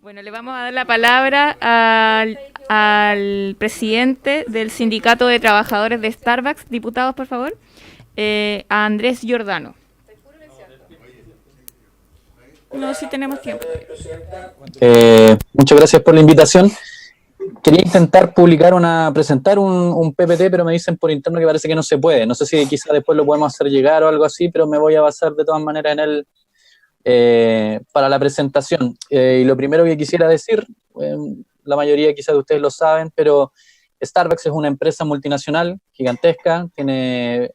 Bueno, le vamos a dar la palabra al presidente del Sindicato de Trabajadores de Starbucks, diputados, por favor, a Andrés Giordano. No, si tenemos tiempo. Muchas gracias por la invitación. Quería intentar presentar un PPT, pero me dicen por interno que parece que no se puede. No sé si quizá después lo podemos hacer llegar o algo así, pero me voy a basar de todas maneras en él para la presentación. Y lo primero que quisiera decir, la mayoría quizás de ustedes lo saben, pero Starbucks es una empresa multinacional gigantesca, tiene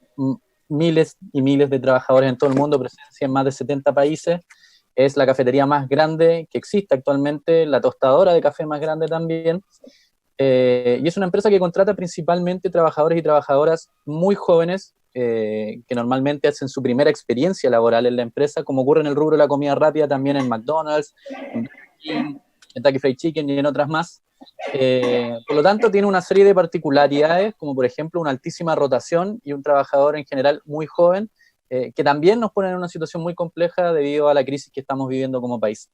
miles y miles de trabajadores en todo el mundo, presencia en más de 70 países. Es la cafetería más grande que existe actualmente, la tostadora de café más grande también, y es una empresa que contrata principalmente trabajadores y trabajadoras muy jóvenes, que normalmente hacen su primera experiencia laboral en la empresa, como ocurre en el rubro de la comida rápida, también en McDonald's, en Kentucky Fried Chicken y en otras más. Por lo tanto, tiene una serie de particularidades, como por ejemplo una altísima rotación y un trabajador en general muy joven, que también nos ponen en una situación muy compleja debido a la crisis que estamos viviendo como país.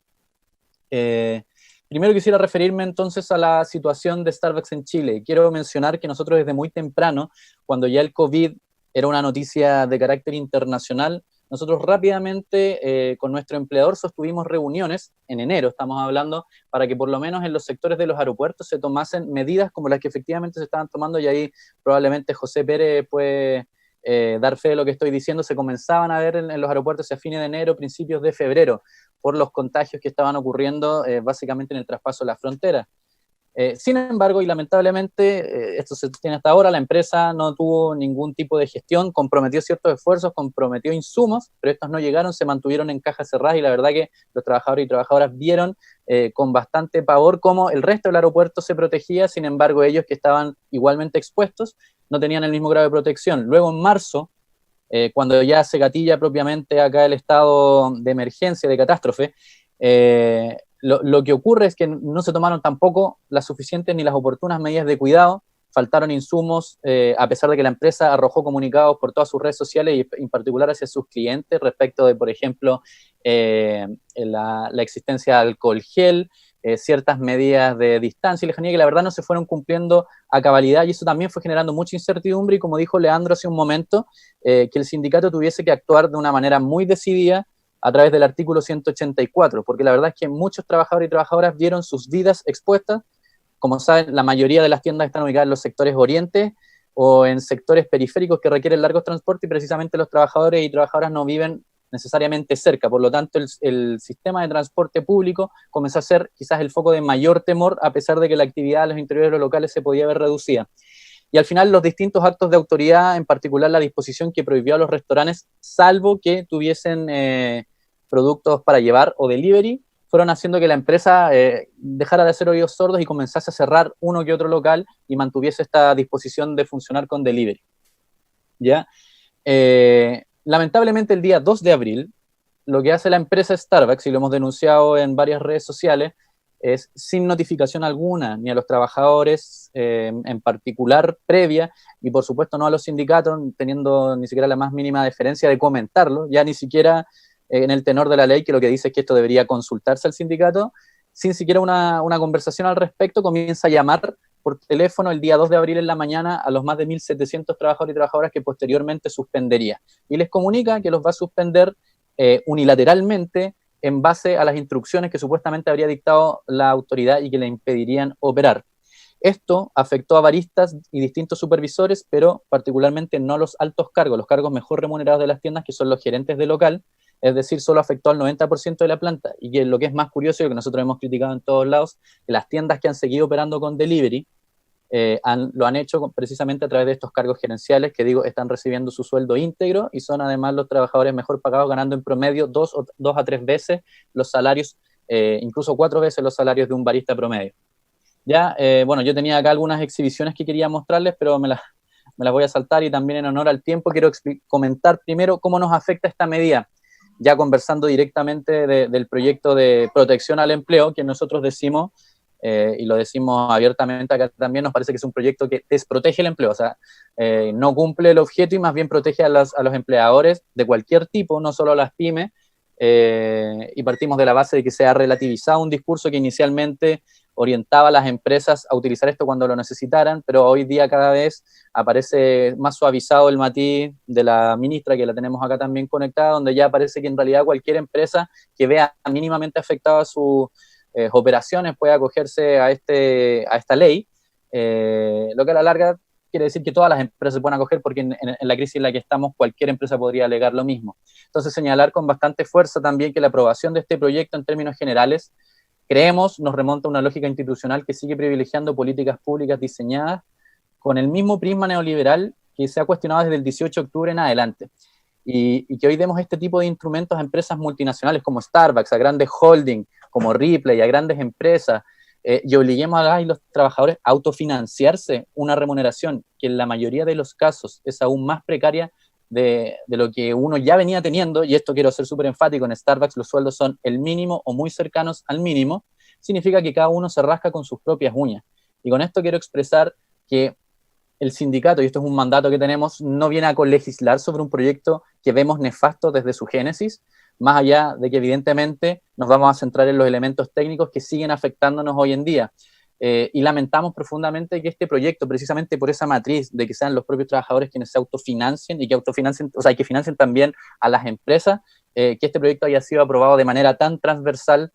Primero quisiera referirme entonces a la situación de Starbucks en Chile. Quiero mencionar que nosotros desde muy temprano, cuando ya el COVID era una noticia de carácter internacional, nosotros rápidamente con nuestro empleador sostuvimos reuniones, en enero estamos hablando, para que por lo menos en los sectores de los aeropuertos se tomasen medidas como las que efectivamente se estaban tomando, y ahí probablemente José Pérez puede dar fe de lo que estoy diciendo. Se comenzaban a ver en los aeropuertos a fines de enero, principios de febrero, por los contagios que estaban ocurriendo básicamente en el traspaso de la frontera. Sin embargo, y lamentablemente, esto se tiene hasta ahora, la empresa no tuvo ningún tipo de gestión, comprometió ciertos esfuerzos, comprometió insumos, pero estos no llegaron, se mantuvieron en cajas cerradas, y la verdad que los trabajadores y trabajadoras vieron con bastante pavor cómo el resto del aeropuerto se protegía. Sin embargo, ellos, que estaban igualmente expuestos, no tenían el mismo grado de protección. Luego, en marzo, cuando ya se gatilla propiamente acá el estado de emergencia, de catástrofe, lo que ocurre es que no se tomaron tampoco las suficientes ni las oportunas medidas de cuidado, faltaron insumos, a pesar de que la empresa arrojó comunicados por todas sus redes sociales y en particular hacia sus clientes respecto de, por ejemplo, la existencia de alcohol gel, ciertas medidas de distancia y lejanía que la verdad no se fueron cumpliendo a cabalidad, y eso también fue generando mucha incertidumbre. Y como dijo Leandro hace un momento, que el sindicato tuviese que actuar de una manera muy decidida a través del artículo 184, porque la verdad es que muchos trabajadores y trabajadoras vieron sus vidas expuestas. Como saben, la mayoría de las tiendas están ubicadas en los sectores orientes o en sectores periféricos que requieren largos transportes, y precisamente los trabajadores y trabajadoras no viven necesariamente cerca. Por lo tanto, el sistema de transporte público comenzó a ser quizás el foco de mayor temor, a pesar de que la actividad en los interiores de los locales se podía ver reducida. Y al final, los distintos actos de autoridad, en particular la disposición que prohibió a los restaurantes, salvo que tuviesen productos para llevar o delivery, fueron haciendo que la empresa dejara de hacer oídos sordos y comenzase a cerrar uno que otro local y mantuviese esta disposición de funcionar con delivery. ¿Ya? Lamentablemente, el día 2 de abril, lo que hace la empresa Starbucks, y lo hemos denunciado en varias redes sociales, es sin notificación alguna, ni a los trabajadores en particular previa, y por supuesto no a los sindicatos, teniendo ni siquiera la más mínima deferencia de comentarlo, ya ni siquiera en el tenor de la ley, que lo que dice es que esto debería consultarse al sindicato. Sin siquiera una conversación al respecto, comienza a llamar por teléfono el día 2 de abril en la mañana a los más de 1.700 trabajadores y trabajadoras que posteriormente suspendería, y les comunica que los va a suspender unilateralmente en base a las instrucciones que supuestamente habría dictado la autoridad y que le impedirían operar. Esto afectó a baristas y distintos supervisores, pero particularmente no los altos cargos, los cargos mejor remunerados de las tiendas, que son los gerentes de local. Es decir, solo afectó al 90% de la planta. Y que lo que es más curioso, y lo que nosotros hemos criticado en todos lados, que las tiendas que han seguido operando con delivery lo han hecho precisamente a través de estos cargos gerenciales, que digo, están recibiendo su sueldo íntegro, y son además los trabajadores mejor pagados, ganando en promedio dos a tres veces los salarios, incluso 4 veces los salarios de un barista promedio. Ya, bueno, yo tenía acá algunas exhibiciones que quería mostrarles, pero me las voy a saltar, y también en honor al tiempo quiero comentar primero cómo nos afecta esta medida, ya conversando directamente del proyecto de protección al empleo, que nosotros decimos, y lo decimos abiertamente acá también, nos parece que es un proyecto que desprotege el empleo. O sea, no cumple el objeto y más bien protege a los empleadores de cualquier tipo, no solo a las pymes, y partimos de la base de que se ha relativizado un discurso que inicialmente orientaba a las empresas a utilizar esto cuando lo necesitaran, pero hoy día cada vez aparece más suavizado el matiz de la ministra, que la tenemos acá también conectada, donde ya parece que en realidad cualquier empresa que vea mínimamente afectada sus operaciones puede acogerse a esta ley, lo que a la larga quiere decir que todas las empresas se pueden acoger, porque en la crisis en la que estamos cualquier empresa podría alegar lo mismo. Entonces, señalar con bastante fuerza también que la aprobación de este proyecto en términos generales, creemos, nos remonta a una lógica institucional que sigue privilegiando políticas públicas diseñadas con el mismo prisma neoliberal que se ha cuestionado desde el 18 de octubre en adelante. Y que hoy demos este tipo de instrumentos a empresas multinacionales como Starbucks, a grandes holdings como Ripley, a grandes empresas, y obliguemos a los trabajadores a autofinanciarse una remuneración que en la mayoría de los casos es aún más precaria de lo que uno ya venía teniendo, y esto quiero ser súper enfático, en Starbucks los sueldos son el mínimo o muy cercanos al mínimo, significa que cada uno se rasca con sus propias uñas. Y con esto quiero expresar que el sindicato, y esto es un mandato que tenemos, no viene a colegislar sobre un proyecto que vemos nefasto desde su génesis, más allá de que evidentemente nos vamos a centrar en los elementos técnicos que siguen afectándonos hoy en día. Y lamentamos profundamente que este proyecto, precisamente por esa matriz de que sean los propios trabajadores quienes se autofinancien y que autofinancien, o sea, y que financien también a las empresas, que este proyecto haya sido aprobado de manera tan transversal,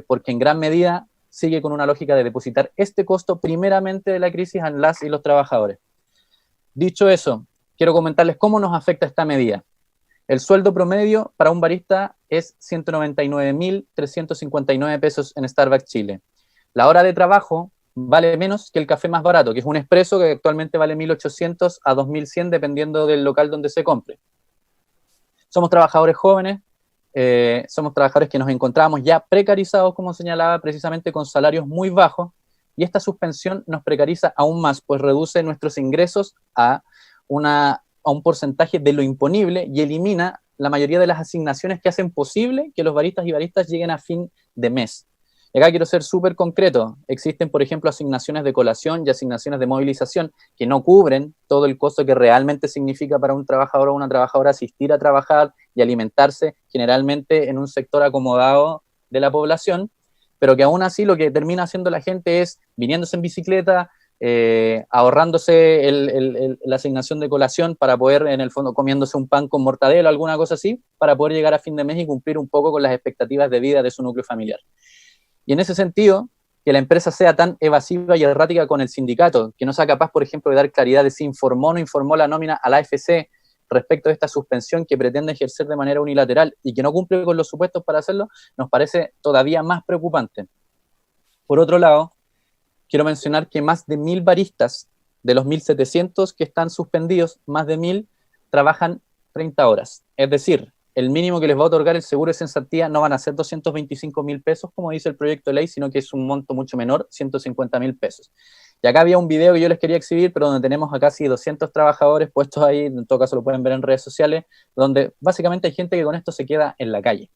porque en gran medida sigue con una lógica de depositar este costo primeramente de la crisis en las y los trabajadores. Dicho eso, quiero comentarles cómo nos afecta esta medida. El sueldo promedio para un barista es 199.359 pesos en Starbucks Chile. La hora de trabajo vale menos que el café más barato, que es un espresso, que actualmente vale 1.800 a 2.100 dependiendo del local donde se compre. Somos trabajadores jóvenes, somos trabajadores que nos encontramos ya precarizados, como señalaba, precisamente con salarios muy bajos, y esta suspensión nos precariza aún más, pues reduce nuestros ingresos a un porcentaje de lo imponible y elimina la mayoría de las asignaciones que hacen posible que los baristas y baristas lleguen a fin de mes. Y acá quiero ser súper concreto. Existen, por ejemplo, asignaciones de colación y asignaciones de movilización que no cubren todo el costo que realmente significa para un trabajador o una trabajadora asistir a trabajar y alimentarse, generalmente en un sector acomodado de la población, pero que aún así lo que termina haciendo la gente es viniéndose en bicicleta, ahorrándose la asignación de colación para poder, en el fondo, comiéndose un pan con mortadela o alguna cosa así, para poder llegar a fin de mes y cumplir un poco con las expectativas de vida de su núcleo familiar. Y en ese sentido, que la empresa sea tan evasiva y errática con el sindicato, que no sea capaz, por ejemplo, de dar claridad de si informó o no informó la nómina a la AFC respecto de esta suspensión que pretende ejercer de manera unilateral y que no cumple con los supuestos para hacerlo, nos parece todavía más preocupante. Por otro lado, quiero mencionar que más de 1.000 baristas, de los 1.700 que están suspendidos, más de 1.000 trabajan 30 horas. Es decir, el mínimo que les va a otorgar el seguro de cesantía no van a ser 225.000 pesos, como dice el proyecto de ley, sino que es un monto mucho menor, 150.000 pesos. Y acá había un video que yo les quería exhibir, pero donde tenemos a casi 200 trabajadores puestos ahí, en todo caso lo pueden ver en redes sociales, donde básicamente hay gente que con esto se queda en la calle.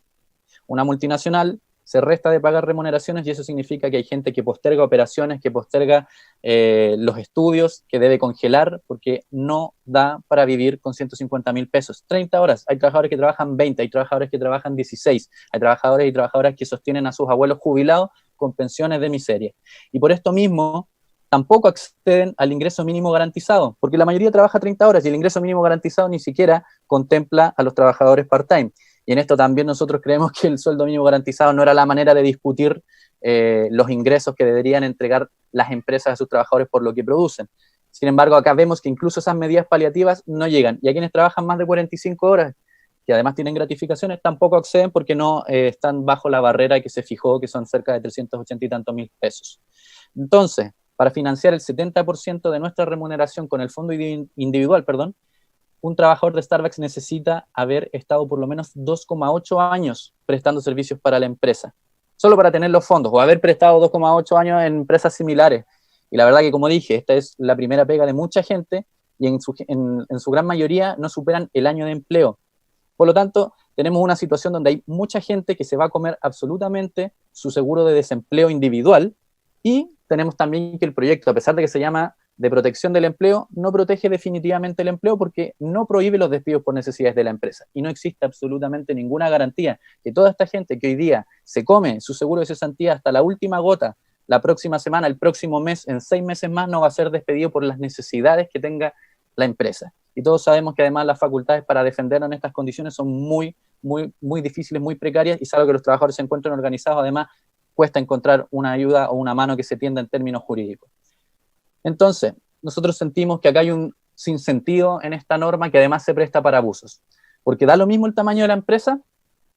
Una multinacional se resta de pagar remuneraciones y eso significa que hay gente que posterga operaciones, que posterga los estudios, que debe congelar porque no da para vivir con 150.000 pesos. 30 horas, hay trabajadores que trabajan 20, hay trabajadores que trabajan 16, hay trabajadores y trabajadoras que sostienen a sus abuelos jubilados con pensiones de miseria. Y por esto mismo, tampoco acceden al ingreso mínimo garantizado, porque la mayoría trabaja 30 horas y el ingreso mínimo garantizado ni siquiera contempla a los trabajadores part-time. Y en esto también nosotros creemos que el sueldo mínimo garantizado no era la manera de discutir los ingresos que deberían entregar las empresas a sus trabajadores por lo que producen. Sin embargo, acá vemos que incluso esas medidas paliativas no llegan. Y a quienes trabajan más de 45 horas, que además tienen gratificaciones, tampoco acceden porque no están bajo la barrera que se fijó, que son cerca de 380 y tantos mil pesos. Entonces, para financiar el 70% de nuestra remuneración con el fondo individual, un trabajador de Starbucks necesita haber estado por lo menos 2,8 años prestando servicios para la empresa, solo para tener los fondos, o haber prestado 2,8 años en empresas similares. Y la verdad que, como dije, esta es la primera pega de mucha gente y en su gran mayoría no superan el año de empleo. Por lo tanto, tenemos una situación donde hay mucha gente que se va a comer absolutamente su seguro de desempleo individual, y tenemos también que el proyecto, a pesar de que se llama de protección del empleo no protege definitivamente el empleo porque no prohíbe los despidos por necesidades de la empresa. Y no existe absolutamente ninguna garantía que toda esta gente que hoy día se come su seguro de cesantía hasta la última gota, la próxima semana, el próximo mes, en 6 meses más, no va a ser despedido por las necesidades que tenga la empresa. Y todos sabemos que además las facultades para defendernos en estas condiciones son muy difíciles, muy precarias, y salvo que los trabajadores se encuentren organizados, además cuesta encontrar una ayuda o una mano que se tienda en términos jurídicos. Entonces, nosotros sentimos que acá hay un sinsentido en esta norma que además se presta para abusos. Porque da lo mismo el tamaño de la empresa,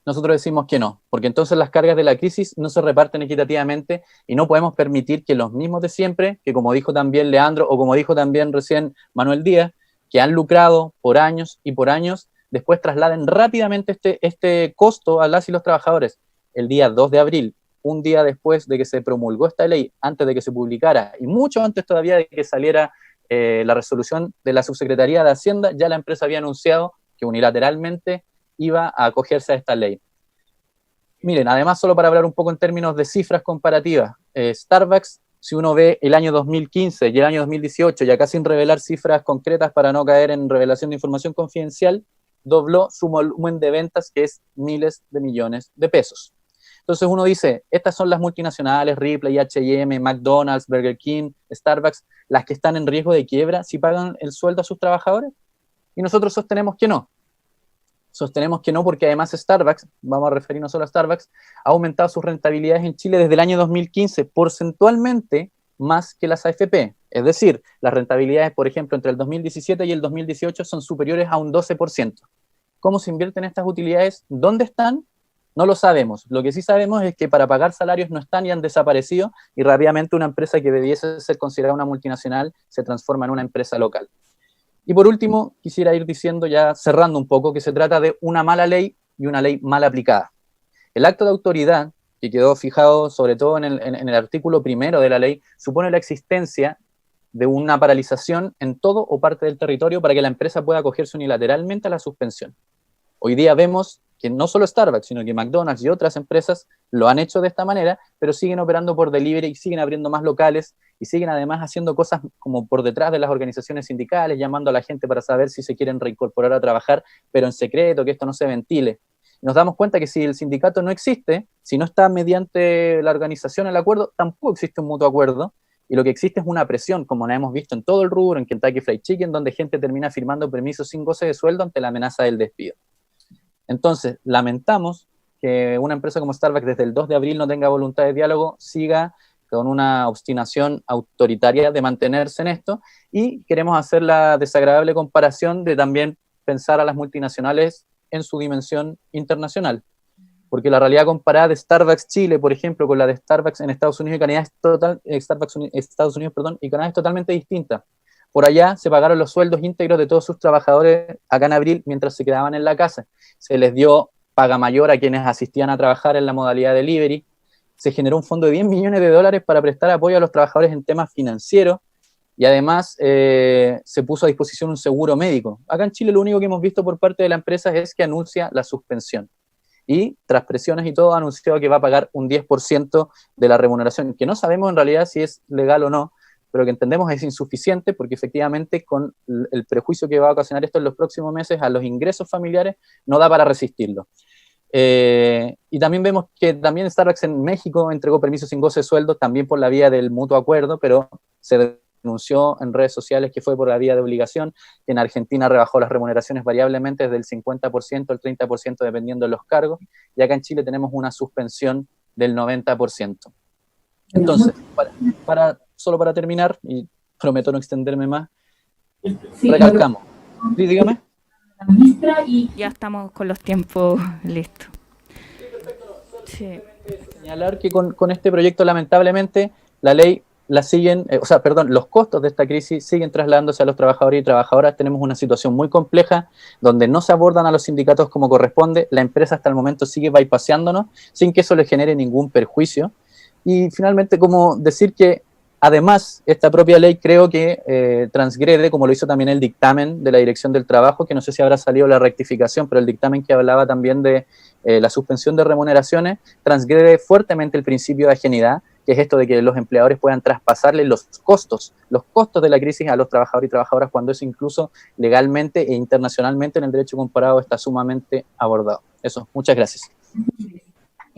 nosotros decimos que no, porque entonces las cargas de la crisis no se reparten equitativamente y no podemos permitir que los mismos de siempre, que como dijo también Leandro o como dijo también recién Manuel Díaz, que han lucrado por años y por años, después trasladen rápidamente este costo a las y los trabajadores. El día 2 de abril, un día después de que se promulgó esta ley, antes de que se publicara y mucho antes todavía de que saliera la resolución de la Subsecretaría de Hacienda, ya la empresa había anunciado que unilateralmente iba a acogerse a esta ley. Miren, además, solo para hablar un poco en términos de cifras comparativas, Starbucks, si uno ve el año 2015 y el año 2018, y acá sin revelar cifras concretas para no caer en revelación de información confidencial, dobló su volumen de ventas, que es miles de millones de pesos. Entonces uno dice, estas son las multinacionales, Ripley, H&M, McDonald's, Burger King, Starbucks, las que están en riesgo de quiebra si pagan el sueldo a sus trabajadores. Y nosotros sostenemos que no. Sostenemos que no porque además Starbucks, vamos a referirnos solo a Starbucks, ha aumentado sus rentabilidades en Chile desde el año 2015 porcentualmente más que las AFP. Es decir, las rentabilidades, por ejemplo, entre el 2017 y el 2018 son superiores a un 12%. ¿Cómo se invierten estas utilidades? ¿Dónde están? No lo sabemos. Lo que sí sabemos es que para pagar salarios no están y han desaparecido, y rápidamente una empresa que debiese ser considerada una multinacional se transforma en una empresa local. Y por último, quisiera ir diciendo, ya cerrando un poco, que se trata de una mala ley y una ley mal aplicada. El acto de autoridad, que quedó fijado sobre todo en el artículo primero de la ley, supone la existencia de una paralización en todo o parte del territorio para que la empresa pueda acogerse unilateralmente a la suspensión. Hoy día vemos que no solo Starbucks, sino que McDonald's y otras empresas lo han hecho de esta manera, pero siguen operando por delivery y siguen abriendo más locales y siguen además haciendo cosas como por detrás de las organizaciones sindicales, llamando a la gente para saber si se quieren reincorporar a trabajar, pero en secreto, que esto no se ventile. Nos damos cuenta que si el sindicato no existe, si no está mediante la organización el acuerdo, tampoco existe un mutuo acuerdo, y lo que existe es una presión, como la hemos visto en todo el rubro, en Kentucky Fried Chicken, donde gente termina firmando permisos sin goce de sueldo ante la amenaza del despido. Entonces, lamentamos que una empresa como Starbucks desde el 2 de abril no tenga voluntad de diálogo, siga con una obstinación autoritaria de mantenerse en esto, y queremos hacer la desagradable comparación de también pensar a las multinacionales en su dimensión internacional. Porque la realidad comparada de Starbucks Chile, por ejemplo, con la de Starbucks en Estados Unidos y Canadá es totalmente distinta. Por allá se pagaron los sueldos íntegros de todos sus trabajadores acá en abril mientras se quedaban en la casa. Se les dio paga mayor a quienes asistían a trabajar en la modalidad delivery. Se generó un fondo de $10 millones para prestar apoyo a los trabajadores en temas financieros, y además se puso a disposición un seguro médico. Acá en Chile lo único que hemos visto por parte de la empresa es que anuncia la suspensión. Y tras presiones y todo ha anunciado que va a pagar un 10% de la remuneración, que no sabemos en realidad si es legal o no, pero que entendemos es insuficiente porque efectivamente con el prejuicio que va a ocasionar esto en los próximos meses a los ingresos familiares no da para resistirlo. Y también vemos que también Starbucks en México entregó permisos sin goce de sueldo también por la vía del mutuo acuerdo, pero se denunció en redes sociales que fue por la vía de obligación. En Argentina rebajó las remuneraciones variablemente desde el 50% al 30% dependiendo de los cargos, y acá en Chile tenemos una suspensión del 90%. Entonces, solo para terminar, y prometo no extenderme más, sí, recalcamos. Sí, dígame. Ya estamos con los tiempos listos. Sí. Señalar que con este proyecto, lamentablemente, la ley la siguen, los costos de esta crisis siguen trasladándose a los trabajadores y trabajadoras. Tenemos una situación muy compleja donde no se abordan a los sindicatos como corresponde. La empresa hasta el momento sigue bypaseándonos sin que eso le genere ningún perjuicio. Y finalmente, como decir que además esta propia ley creo que transgrede, como lo hizo también el dictamen de la Dirección del Trabajo, que no sé si habrá salido la rectificación, pero el dictamen que hablaba también de la suspensión de remuneraciones transgrede fuertemente el principio de ajenidad, que es esto de que los empleadores puedan traspasarle los costos de la crisis a los trabajadores y trabajadoras, cuando eso incluso legalmente e internacionalmente en el derecho comparado está sumamente abordado. Eso, muchas gracias.